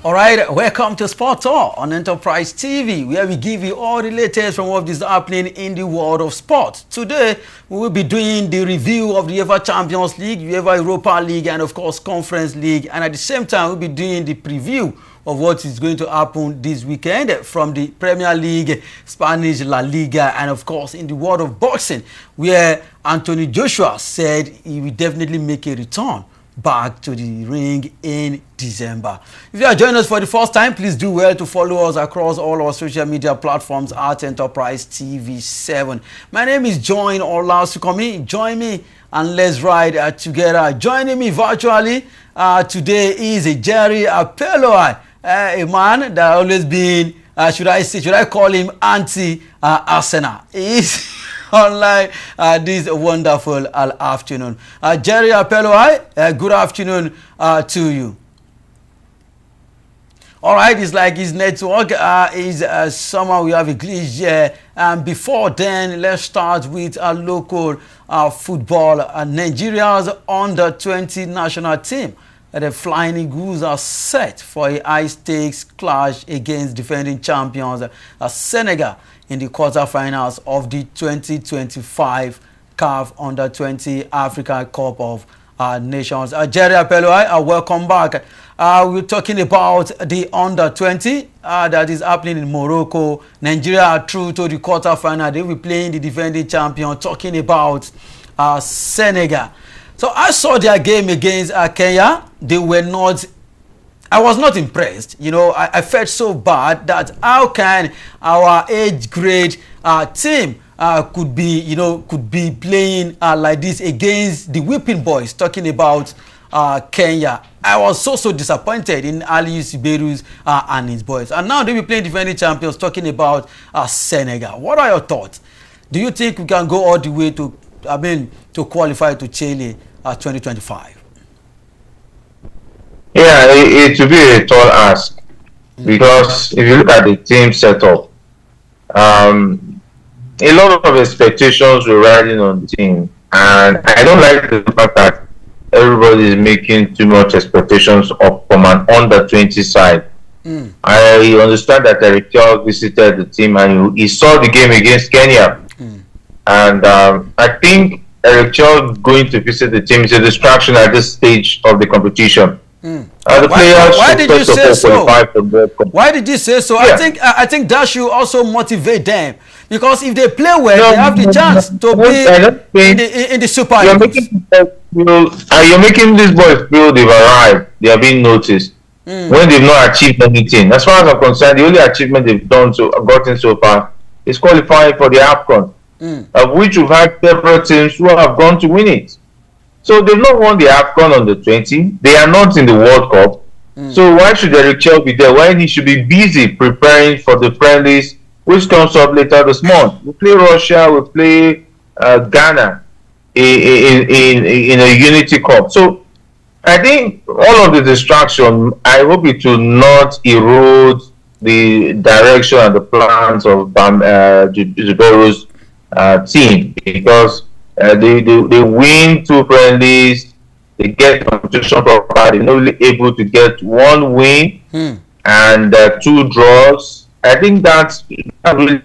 All right, welcome to Sport Talk on Enterprise TV, where we give you all the latest from what is happening in the world of sport. Today, we will be doing the review of the UEFA Champions League, UEFA Europa League, and of course, Conference League. And at the same time, we'll be doing the preview of what is going to happen this weekend from the Premier League, Spanish La Liga, and of course, in the world of boxing, where Anthony Joshua said he will definitely make a return back to the ring in December. If you are joining us for the first time, please do well to follow us across all our social media platforms at Enterprise TV 7. My name is Join Olasukomi. Join me and let's ride together. Joining me virtually today is Jerry Apeloi, a man that always been, should I call him anti-Arsenal. He's online this wonderful afternoon. Jerry Apeloi, good afternoon to you. All right, it's like his network is somehow we have a glitch here. Before then, let's start with a local football. Nigeria's under-20 national team, the Flying Eagles, are set for a high-stakes clash against defending champions Senegal in the quarterfinals of the 2025 CAF Under-20 Africa Cup of Nations. Jerry Apeloi, welcome back. We're talking about the Under-20 that is happening in Morocco. Nigeria are through to the quarterfinal. They will be playing the defending champion, talking about Senegal. So I saw their game against Kenya. They were not, I was not impressed. You know, I felt so bad that how can our age grade team could be playing like this against the whipping boys, talking about Kenya. I was so disappointed in Ali Siberus and his boys. And now they will be playing defending champions, talking about Senegal. What are your thoughts? Do you think we can go all the way to qualify to Chile 2025? Yeah, it will be a tall ask because if you look at the team setup, a lot of expectations were riding on the team, and I don't like the fact that everybody is making too much expectations up from an under-20 side. I understand that Eric Charles visited the team and he saw the game against Kenya, and I think Eric Charles going to visit the team is a distraction at this stage of the competition. Why did you say so? Why did you say so? Yeah. I think that should also motivate them, because if they play well, they have the chance to be in the Super Eagles. You're making these boys feel they've arrived. They are being noticed when they've not achieved anything. As far as I'm concerned, the only achievement they've gotten so far is qualifying for the AFCON, of which we've had several teams who have gone to win it. So they've not won the AFCON on the 20. They are not in the World Cup. So why should Eric Chell be there? Why he should be busy preparing for the friendlies, which comes up later this month? We play Russia, we play Ghana in a Unity Cup. So I think all of the distraction, I hope it will not erode the direction and the plans of Jibero's team, because they win two friendlies, they get competition proper, they're not really able to get one win and two draws. I think that's really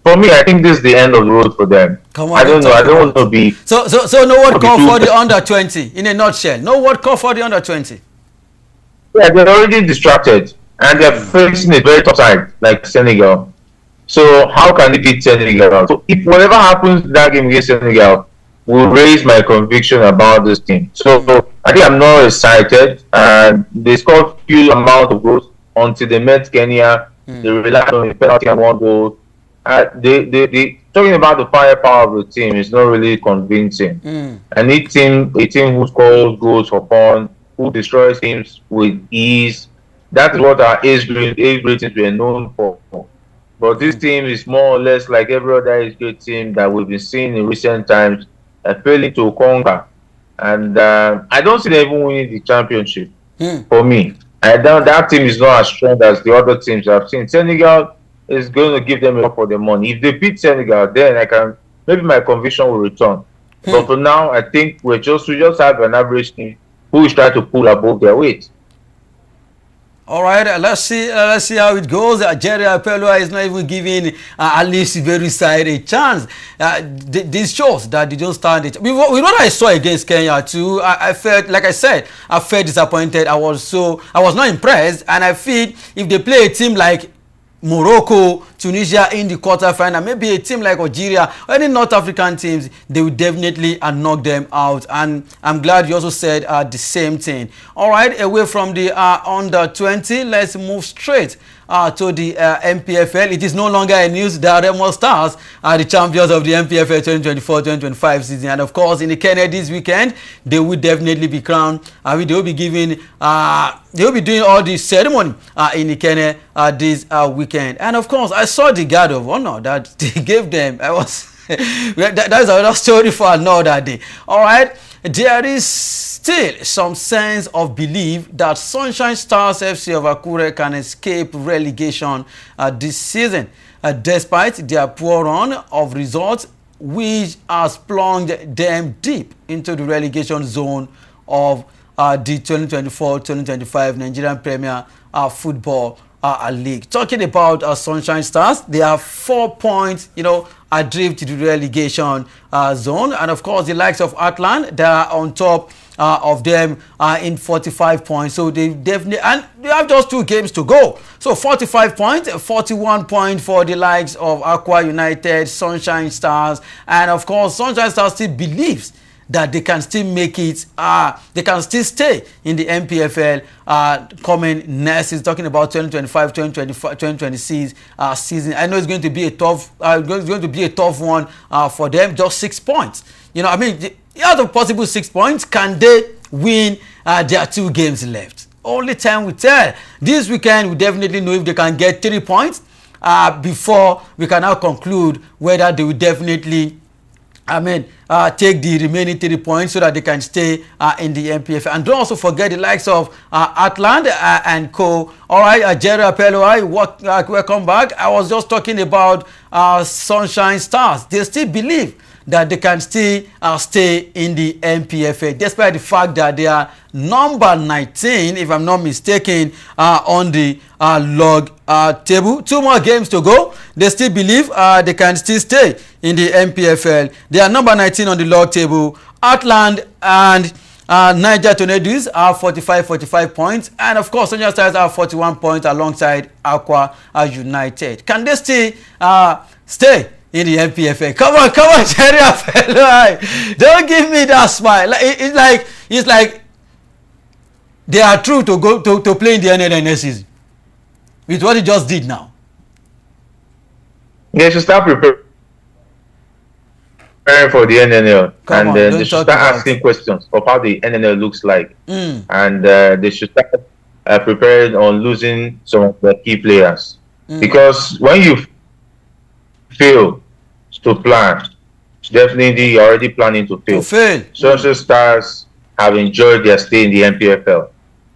for me. I think this is the end of the road for them. I don't know. I don't want to be. So no World Cup for the under-20 in a nutshell. No World Cup for the under-20. Yeah, they're already distracted and they're facing a very tough side like Senegal. So how can they beat Senegal? So if whatever happens in that game against Senegal will raise my conviction about this team. So I think I'm not excited. And they scored few amount of goals until they met Kenya. They relied on a penalty and one goal. They talking about the firepower of the team is not really convincing. I need a team who scores goals for fun, who destroys teams with ease. That is what our age ratings were known for. But this team is more or less like every other age team that we've been seeing in recent times, failing to conquer. And I don't see them even winning the championship. For me, that team is not as strong as the other teams I've seen. Senegal is going to give them a lot for their money. If they beat Senegal, then maybe my conviction will return. But for now, I think we just have an average team who is trying to pull above their weight. All right, let's see how it goes. Jerry Apelua is not even giving at least very side a chance. This shows that they don't stand it. With what I saw against Kenya too, I felt, like I said, I felt disappointed. I was not impressed, and I feel if they play a team like Morocco, Tunisia in the quarterfinal, maybe a team like Algeria or any North African teams, they will definitely knock them out. And I'm glad you also said the same thing. All right, away from the under 20, let's move straight to the MPFL. It is no longer a news that Remo Stars are the champions of the MPFL 2024-2025 season, and of course in the Kennedy this weekend they will definitely be crowned. They will be giving they will be doing all the ceremony in the Kennedy this weekend. And of course I saw the guard of honor that they gave them. I was that's another story for another day. All right, there is still some sense of belief that Sunshine Stars FC of Akure can escape relegation this season, despite their poor run of results, which has plunged them deep into the relegation zone of the 2024-2025 Nigerian Premier Football League. Talking about Sunshine Stars, they have 4 points, adrift to the relegation zone, and of course the likes of Atlant, they are on top of them in 45 points. So they definitely, and they have just 2 games to go. So 45 points, 41 points for the likes of Aqua United, Sunshine Stars, and of course Sunshine Stars still believes that they can still make it, they can still stay in the MPFL coming next. He's talking about 2025-2026 season. I know it's going to be a tough, one for them. Just 6 points. Out of possible 6 points, can they win their 2 games left? Only time will tell. This weekend, we definitely know if they can get 3 points before we can now conclude whether they will definitely take the remaining 3 points so that they can stay in the MPFL. And don't also forget the likes of Atlant and co. All right, Jerry Apelua, welcome back. I was just talking about Sunshine Stars. They still believe that they can still stay in the MPFA, despite the fact that they are number 19, if I'm not mistaken, on the log table. 2 more games to go. They still believe they can still stay in the MPFL. They are number 19 on the log table. Atlant and Niger Tornadoes are 45 points, and of course Sunshine Stars are 41 points alongside Aqua United. Can they still stay in the MPFA? Come on, Jerry Apelua. Don't give me that smile. It's like they are true to go to play in the NNL next season with what he just did now. They should start preparing for the NNL, and then they should start asking questions of how the NNL looks like, and they should start preparing on losing some of the key players, because when you fail to plan, definitely you're already planning to fail. Sunshine Stars have enjoyed their stay in the MPFL,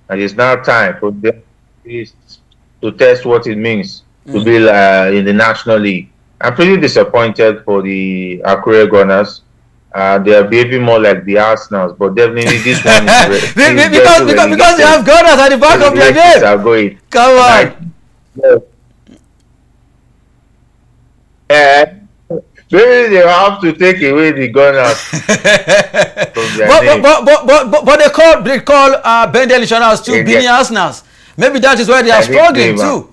and it's now time for them to test what it means to be in the National League. I'm pretty disappointed for the Akure Gunners. They are behaving more like the Arsenals, but definitely this one is because they have Gunners at the back of their name. Come on. Maybe they have to take away the Gunners. but they call Bendel Insurance too Bini Arsenals. Maybe that is why they are struggling too.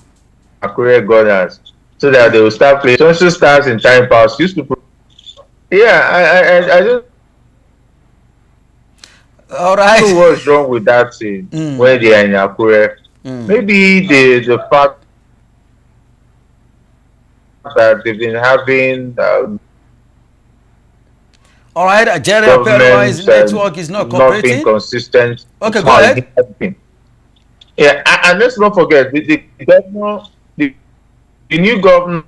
Akure Gunners, so that they will start playing. Sunshine Stars in time past used to. I don't. All right. know what's wrong with that team when they are in Akure. Maybe the fact that they've been having. All right, Jerry Apelua's network is not cooperating. Not being consistent. Okay, go ahead. Yeah, and let's not forget the governor, the new governor,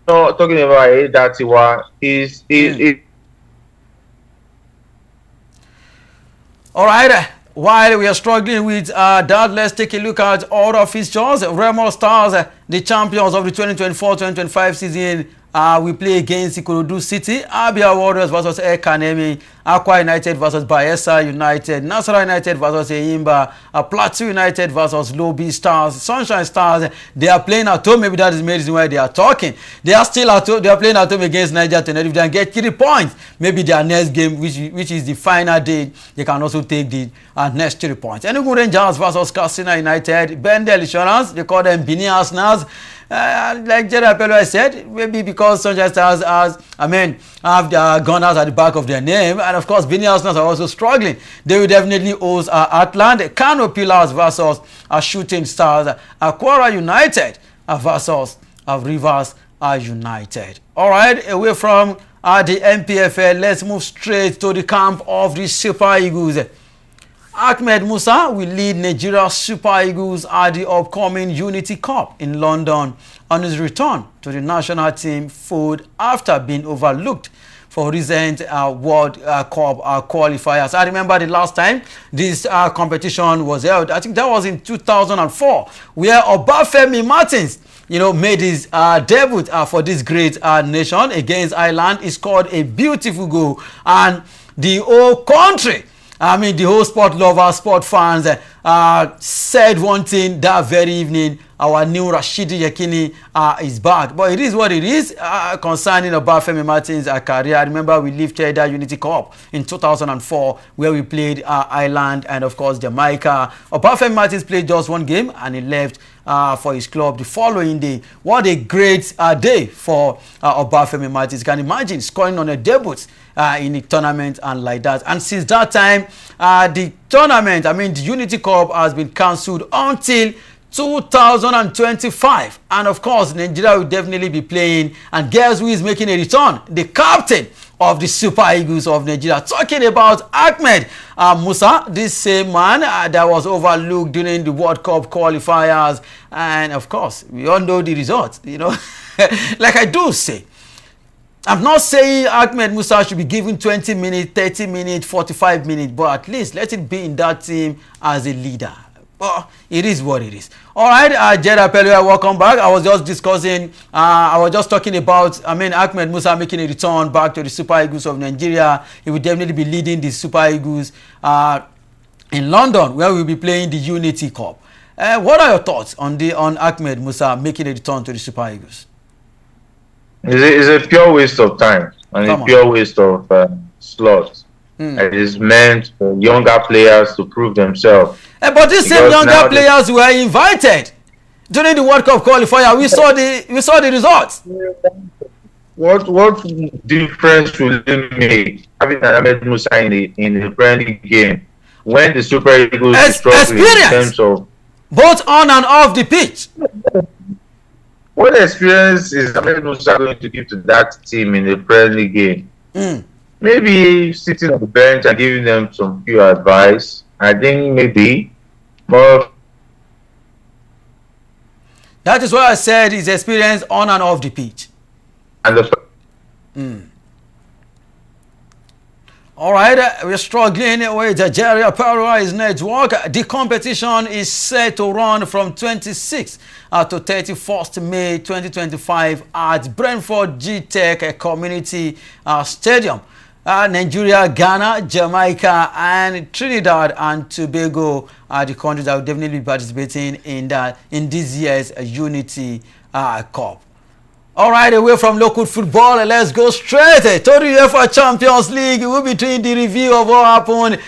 talking about Datiwa, is. All right. While we are struggling with that, let's take a look at all of his shows. Remo Stars, the champions of the 2024-2025 season, We play against Ikorodu City, Abia Warriors versus Ekanemi, Akwa United versus Bayelsa United, Nasarawa United versus Eyimba, Plateau United versus Lobi Stars, Sunshine Stars. They are playing at home. Maybe that is the reason why they are talking. They are still at home. They are playing at home against Niger Tenerife. If they can get 3 points, maybe their next game, which is the final day, they can also take the next 3 points. Enugu Rangers versus Katsina United, Bendel Insurance, they call them Bini Arsenals. Like Gerard Pello said, maybe because Sunshine Stars have their gunners at the back of their name, and of course, Bini Arsenals are also struggling. They will definitely host Atlant, Kano Pillars versus Shooting Stars, Aquara United versus Rivers United. All right, away from the MPFL, let's move straight to the camp of the Super Eagles. Ahmed Musa will lead Nigeria Super Eagles at the upcoming Unity Cup in London on his return to the national team fold after being overlooked for recent World Cup qualifiers. I remember the last time this competition was held. I think that was in 2004, where Obafemi Martins, made his debut for this great nation against Ireland. He scored a beautiful goal, and the whole country, the whole sport lovers, sport fans said one thing that very evening: our new Rashidi Yekini is back. But it is what it is concerning Obafemi Martins' career. I remember we lifted that Unity Cup in 2004 where we played Ireland and of course Jamaica. Obafemi Martins played just 1 game and he left for his club the following day. What a great day for Obafemi Martins. You can imagine scoring on a debut in a tournament and like that. And since that time, the tournament, the Unity Cup has been cancelled until 2025, and of course Nigeria will definitely be playing. And guess who is making a return? The captain of the Super Eagles of Nigeria. Talking about Ahmed Musa, this same man that was overlooked during the World Cup qualifiers. And of course, we all know the results. Like I do say, I'm not saying Ahmed Musa should be given 20 minutes, 30 minutes, 45 minutes, but at least let it be in that team as a leader. Well, it is what it is. All right, Gerard Pello, welcome back. I was just talking about, Ahmed Musa making a return back to the Super Eagles of Nigeria. He will definitely be leading the Super Eagles in London, where we'll be playing the Unity Cup. What are your thoughts on Ahmed Musa making a return to the Super Eagles? It's a pure waste of time and a pure waste of slots. It is meant for younger players to prove themselves. But these same younger players were invited during the World Cup qualifier. We saw the results. What difference will it make having Ahmed Musa in the Premier League game when the Super Eagles is struggling in terms of both on and off the pitch? What experience is Ahmed Musa going to give to that team in the Premier League game? Maybe sitting on the bench and giving them some few advice. I think maybe. But that is why I said his experience on and off the pitch. All right, we're struggling with Gerard Pello's network. The competition is set to run from 26th to 31st May 2025 at Brentford G-Tech Community Stadium. Nigeria, Ghana, Jamaica, and Trinidad and Tobago are the countries that will definitely be participating in this year's Unity Cup. All right, away from local football, let's go straight to the UEFA Champions League. We'll be doing the review of what happened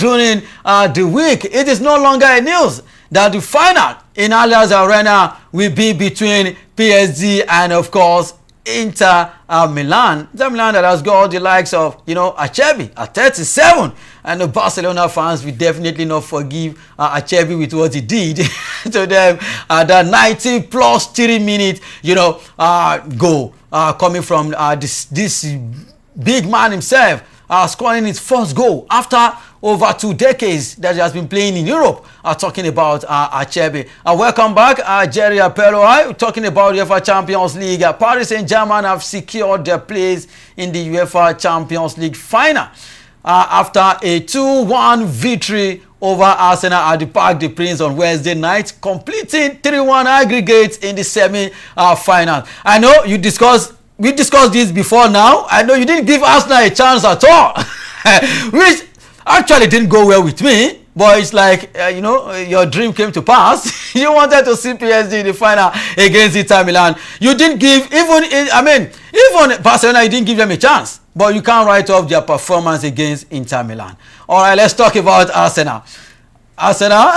during the week. It is no longer a news that the final in Allianz Arena will be between PSG and, of course, Inter Milan. Inter Milan that has got the likes of, Acerbi at 37. And the Barcelona fans will definitely not forgive Acerbi with what he did to them. The 90 plus 3 minute, goal coming from this big man himself, scoring his first goal after over 2 decades that he has been playing in Europe. Talking about Acerbi. Welcome back, Jerry Apello. Talking about the UEFA Champions League. Paris Saint-Germain have secured their place in the UEFA Champions League final after a 2-1 victory over Arsenal at the Parc des Princes on Wednesday night, completing 3-1 aggregate in the semi-final. I know you discussed we discussed this before now. I know you didn't give Arsenal a chance at all, which actually didn't go well with me. But it's like, you know, your dream came to pass. You wanted to see PSG in the final against Inter Milan. You didn't give, even Barcelona, you didn't give them a chance. But you can't write off their performance against Inter Milan. All right, let's talk about Arsenal. Arsenal.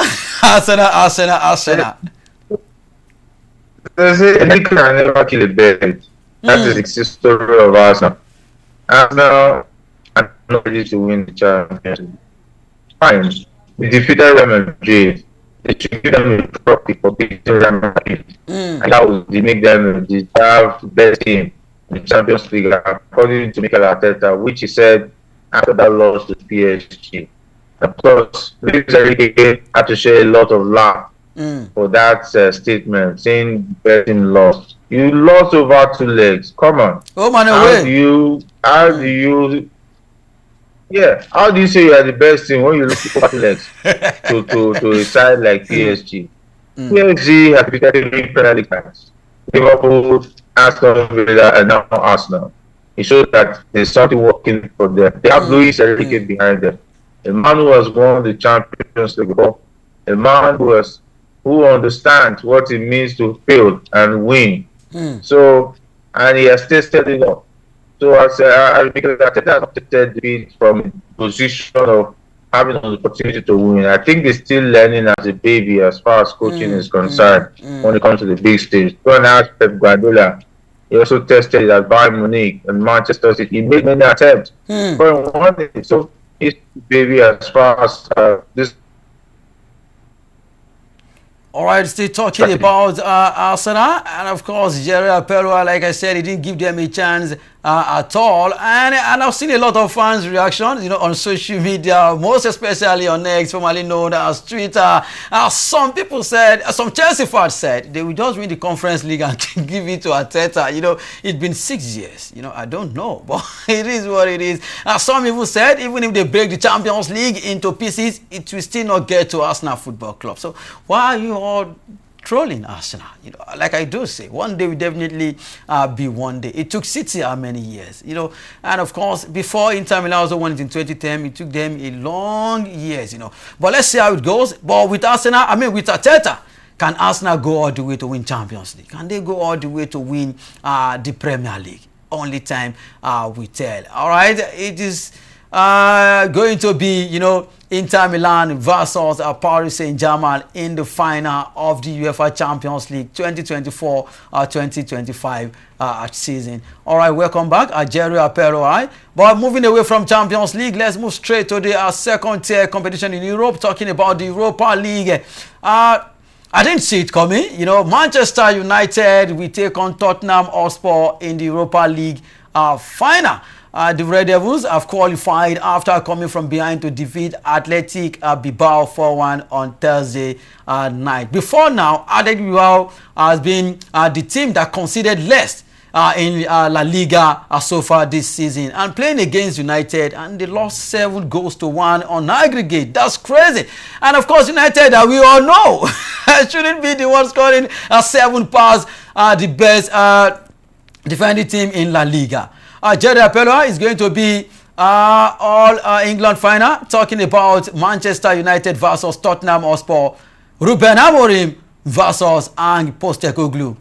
They say Enrique can never kill a bird. That is the story of Arsenal. Arsenal are not ready to win the Champions League. Fine. We defeated Real Madrid. They should give them a trophy for beating Real Madrid. And that would make them deserve the best team in the Champions League, according to Mikel Arteta, which he said after that loss to PSG. Of course, Luis Enrique had to share a lot of laugh for that statement, saying the best team lost. You lost over 2 legs. Come on. Oh man, how do you say you are the best team when you look at 2 legs to a side like PSG? PSG has become Premier League fans. Liverpool, Aston Villa, and now Arsenal. It shows that there's something working for them. They have Luis Enrique behind them. A man who has won the Champions League before. A man who understands what it means to fail and win. So, and he has tested it up. So I because Arteta has tested it from a position of having an opportunity to win. I think they're still learning as a baby as far as coaching is concerned when it comes to the big stage. Go and ask Pep Guardiola. He also tested it at Bayern Munich and Manchester City. He made many attempts. But one thing, so he's baby as far as this. All right, still talking about Arsenal, and of course, Jerry Apelwa, like I said, he didn't give them a chance at all. And I've seen a lot of fans' reactions, you know, on social media, most especially on X, formerly known as Twitter. Some people said, some Chelsea fans said, they will just win the Conference League and give it to Arteta. You know, it's been 6 years. You know, I don't know, but it is what it is. Some even said, even if they break the Champions League into pieces, it will still not get to Arsenal Football Club. So why are you all trolling Arsenal? You know, like I do say, one day will definitely be one day. It took City how many years? You know, and of course, before Inter Milan also won it in 2010, it took them a long years, you know. But let's see how it goes. But with Arsenal, with Arteta, can Arsenal go all the way to win Champions League? Can they go all the way to win the Premier League? Only time will tell. All right, it is going to be, you know, Inter Milan versus Paris Saint-Germain in the final of the UEFA Champions League 2024-2025 season. All right, welcome back, Jerry Apello. All right, but moving away from Champions League, let's move straight to the second tier competition in Europe, talking about the Europa League. I didn't see it coming. You know, Manchester United will take on Tottenham Hotspur in the Europa League final. The Red Devils have qualified after coming from behind to defeat Athletic Bilbao 4-1 on Thursday night. Before now, Athletic Bilbao has been the team that conceded less in La Liga so far this season, and playing against United, and they lost 7-1 on aggregate. That's crazy. And of course, United, we all know, shouldn't be the one scoring 7 passes, the best defending team in La Liga. Jerry Apello is going to be all England final, talking about Manchester United versus Tottenham Hotspur, Ruben Amorim versus Ang Postecoglou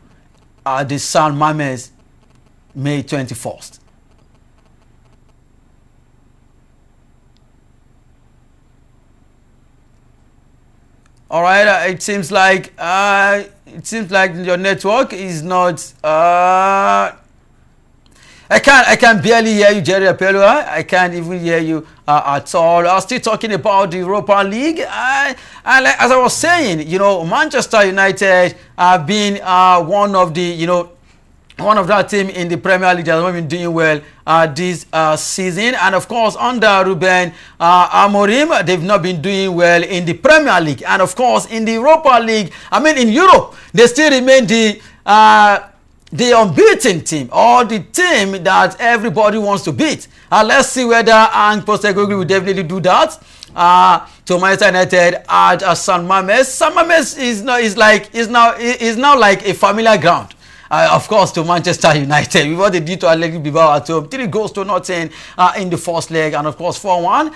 at the San Mamés, May 21st. All right, it seems like your network is not. I can barely hear you, Jerry Apello. I can't even hear you at all. I was still talking about the Europa League. And as I was saying, you know, Manchester United have been one of that team in the Premier League that have been doing well this season. And of course, under Ruben Amorim, they've not been doing well in the Premier League. And of course, in the Europa League, in Europe, they still remain the unbeaten team, or the team that everybody wants to beat. Let's see whether Ang Postecoglou will definitely do that to Manchester United at San Mamés. San Mamés is now like a familiar ground. of course, to Manchester United. With what they did to Athletic Bilbao at home, 3-0 in the first leg, and of course 4-1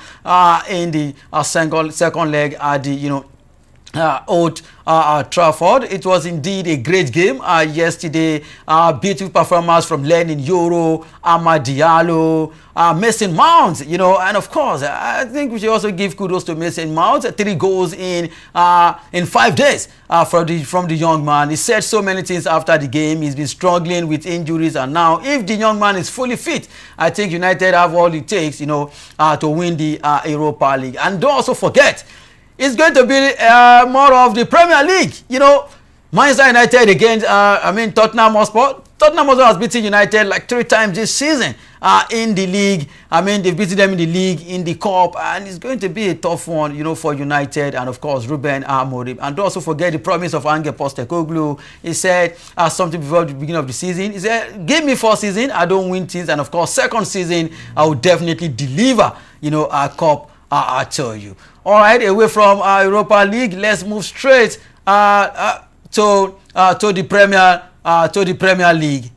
in the second leg at the Old Trafford. It was indeed a great game yesterday. Beautiful performance from Lenin Yoro, Amad Diallo, Mason Mount, and of course, I think we should also give kudos to Mason Mount. 3 goals in 5 days from the young man. He said so many things after the game. He's been struggling with injuries, and now, if the young man is fully fit, I think United have all it takes, to win the Europa League. And don't also forget, it's going to be more of the Premier League. Manchester United against, Tottenham Hotspur. Tottenham Hotspur has beaten United like 3 times this season in the league. They've beaten them in the league, in the cup, and it's going to be a tough one, for United and, of course, Ruben Amorim. And don't also forget the promise of Ange Postecoglou. He said something before the beginning of the season. He said, give me 4 seasons, I don't win things, and, of course, second season, I will definitely deliver, a cup, I tell you. All right, away from Europa League, let's move straight to the Premier League.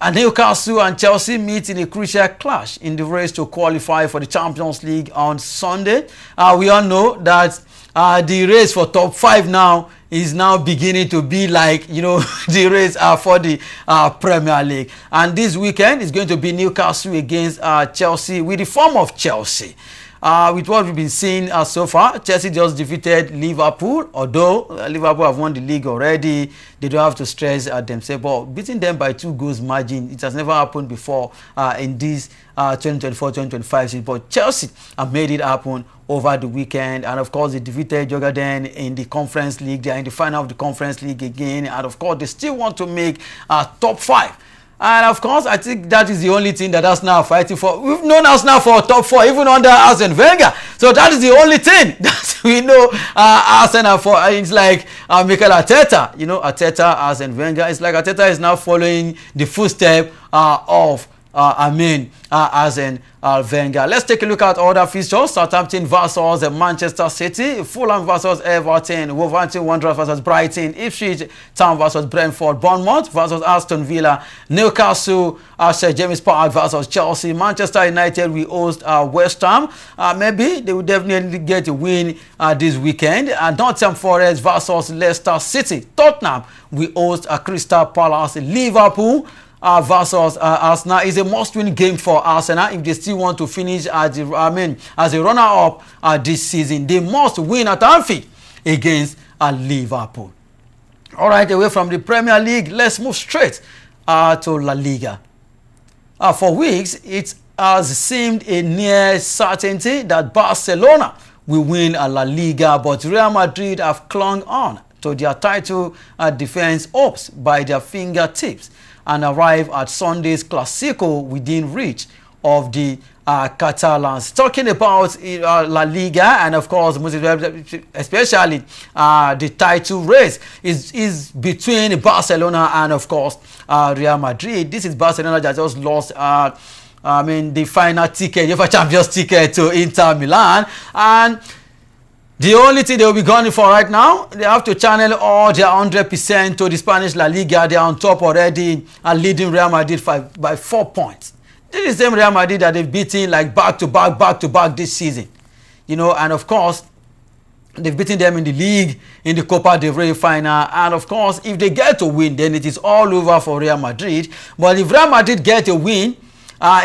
And Newcastle and Chelsea meet in a crucial clash in the race to qualify for the Champions League on Sunday. We all know that the race for top 5 now is now beginning to be like, the race for the Premier League. And this weekend is going to be Newcastle against Chelsea with the form of Chelsea. With what we've been seeing so far, Chelsea just defeated Liverpool, although Liverpool have won the league already. They don't have to stress themselves, but beating them by 2 goals margin, it has never happened before in this 2024-2025 season. But Chelsea have made it happen over the weekend, and of course they defeated Jordan in the Conference League. They are in the final of the Conference League again, and of course they still want to make top 5. And of course, I think that is the only thing that Arsenal are fighting for. We've known Arsenal for top 4, even under Arsene Wenger. So that is the only thing that we know Arsenal for. It's like Mikel Arteta, Arteta, Arsene Wenger. It's like Arteta is now following the footsteps of Arsene Wenger. Let's take a look at other fixtures. Southampton versus Manchester City, Fulham versus Everton, Wolverhampton Wanderers versus Brighton, Ipswich Town versus Brentford, Bournemouth versus Aston Villa, Newcastle St James Park versus Chelsea, Manchester United will host West Ham. Maybe they will definitely get a win this weekend. Nottingham Forest versus Leicester City, Tottenham will host Crystal Palace, Liverpool versus Arsenal is a must-win game for Arsenal if they still want to finish as a runner-up this season. They must win at Anfield against Liverpool. All right, away from the Premier League, let's move straight to La Liga. For weeks, it has seemed a near certainty that Barcelona will win La Liga, but Real Madrid have clung on to their title defense hopes by their fingertips and arrive at Sunday's Clasico within reach of the Catalans. Talking about La Liga and, of course, especially the title race is between Barcelona and, of course, Real Madrid. This is Barcelona that just lost the final ticket, UEFA Champions ticket to Inter Milan, and the only thing they will be going for right now, they have to channel all their 100% to the Spanish La Liga. They are on top already and leading Real Madrid by 4 points. This is the same Real Madrid that they've beaten like back to back this season. And of course, they've beaten them in the league, in the Copa del Rey final. And of course, if they get to win, then it is all over for Real Madrid. But if Real Madrid get a win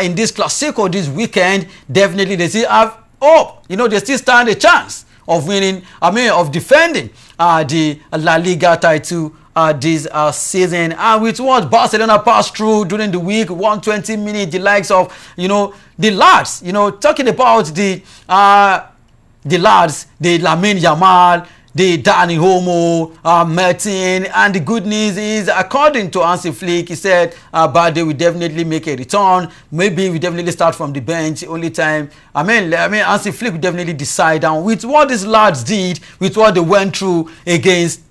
in this Clasico this weekend, definitely they still have hope. They still stand a chance of winning, of defending the La Liga title this season. And with what Barcelona passed through during the week, 120 minutes, the likes of, the lads, talking about the lads, the Lamine Yamal, the Dani Olmo, Martin, and the good news is, according to Hansi Flick, he said Bade will definitely make a return. Maybe we definitely start from the bench. Only time, Hansi Flick will definitely decide. And with what these lads did, with what they went through against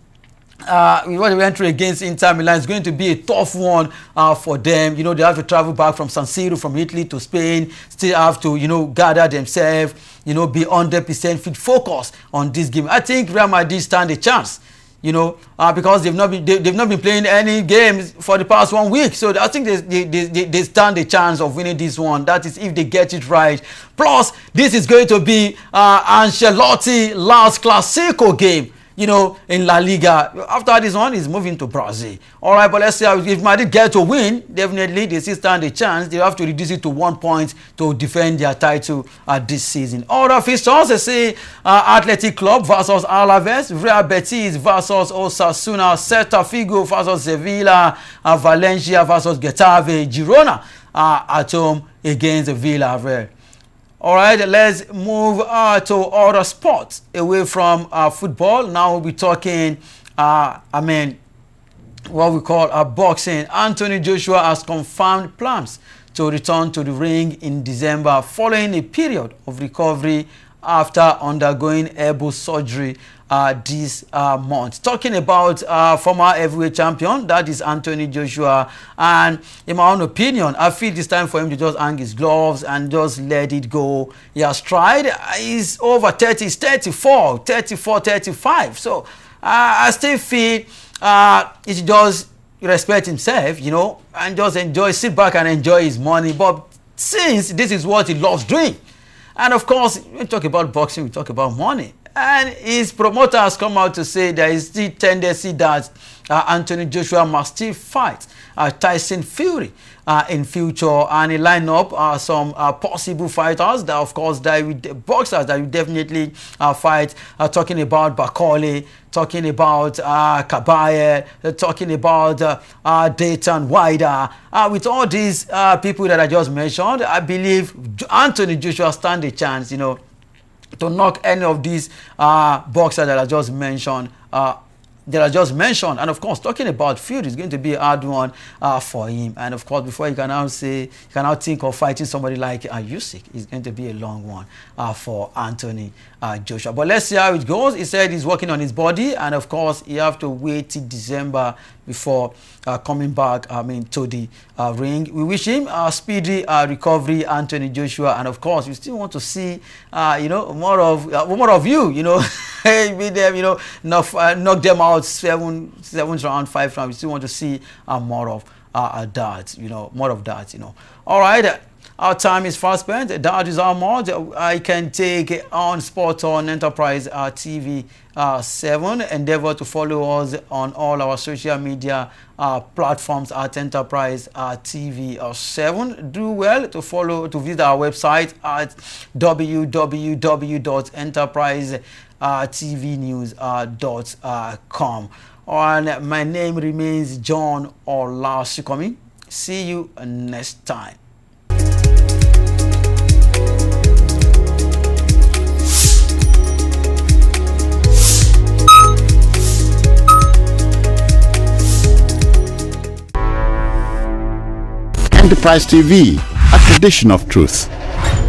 Inter Milan, it's going to be a tough one for them. They have to travel back from San Siro, from Italy to Spain, still have to, gather themselves, be 100% fit, focus on this game. I think Real Madrid stand a chance, because they've not been playing any games for the past 1 week. So I think they stand a chance of winning this one. That is if they get it right. Plus, this is going to be Ancelotti last Clasico game, in La Liga. After this one, he's moving to Brazil. All right, but let's see if Madrid get to win. Definitely, they still stand a chance. They have to reduce it to 1 point to defend their title this season. Other fixtures, they say Athletic Club versus Alaves, Real Betis versus Osasuna, Celta Vigo versus Sevilla, Valencia versus Getafe, Girona at home against Villarreal. All right, let's move to other sports away from football. Now we'll be talking, what we call boxing. Anthony Joshua has confirmed plans to return to the ring in December following a period of recovery after undergoing elbow surgery this month. Talking about former heavyweight champion, that is Anthony Joshua, and in my own opinion, I feel it's time for him to just hang his gloves and just let it go. He has tried. He's over 30, he's 34, 35. So I still feel he should just respect himself, and just sit back and enjoy his money. But since this is what he loves doing, and of course, when we talk about boxing, we talk about money. And his promoter has come out to say there is still tendency that Anthony Joshua must still fight Tyson Fury in future, and he line up some possible fighters that, of course, boxers that will definitely fight. Talking about Bakole, talking about Kabaye, talking about Dayton Wilder. With all these people that I just mentioned, I believe Anthony Joshua stand a chance, to knock any of these boxers that I just mentioned. And of course, talking about Fury is going to be a hard one for him. And of course, before you can now think of fighting somebody like Usyk, it's going to be a long one for Anthony Joshua. But let's see how it goes. He said he's working on his body, and of course, you have to wait till December before coming back to the ring. We wish him a speedy recovery, Anthony Joshua, and of course, we still want to see more of you, with them, knock them out 7 rounds, 5 rounds. We still want to see more of that. All right. Our time is fast spent. That is our mod. I can take on Sport on Enterprise TV 7. Endeavor to follow us on all our social media platforms at Enterprise TV 7. Do well to visit our website at www.enterprisetvnews.com. And my name remains John Olasikomi. See you next time. Enterprise TV, a tradition of truth.